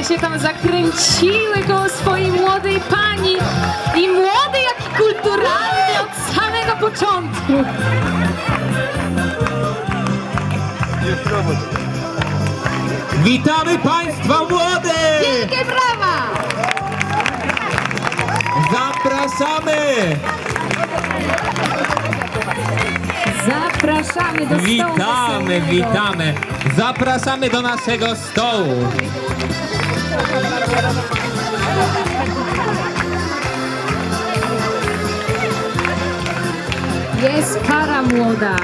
się tam zakręciły koło swojej młodej pani. I młody, jak i kulturalny od samego początku. Witamy Państwa młodych! Wielkie brawa! Zapraszamy! Zapraszamy do stołu Witamy, weselnego. witamy! Zapraszamy do naszego stołu! Jest para młoda.